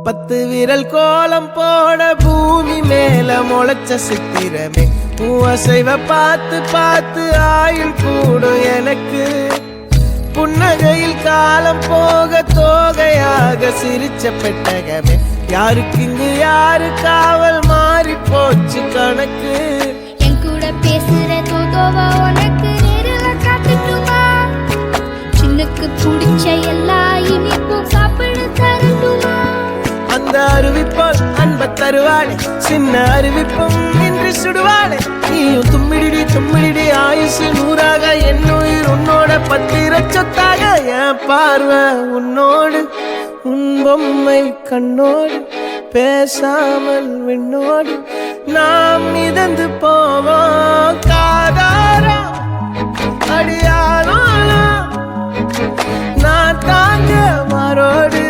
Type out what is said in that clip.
10 விரல் கோலம் போட பூமி மேல முளைச்ச சித்திரமே அசைவ பார்த்து பார்த்து ஆயுள் கூடும் எனக்கு புன்னகையில் காலம் போக தோகையாக சிரிச்ச பெட்டகமே யாருக்கு இங்கு யாரு காவல் மாறி போச்சு கணக்கு என் கூட பேசுற தோதோவா உனக்கு நேரில் காட்டுட்டுமா சின்னுக்கு பிடிச்ச எல்லா இனிப்பும் சாப்பிட தரட்டுமா அந்த அறிவிப்பால் அன்ப தருவாளே சின்ன அறிவிப்பும் இன்று சுடுவாளே நீயும் தும்மிடி ஆயுசு 100ஆக என் உயிர் உன்னோட 10 சொத்தாக என் பார்வை உன்னோடு உன் பொம்மை கண்ணோடு பேசாமல் விண்ணோடு நாம் மிதந்து போவோம் காதாரா அடியாளோ நான் தாங்க மாறோடு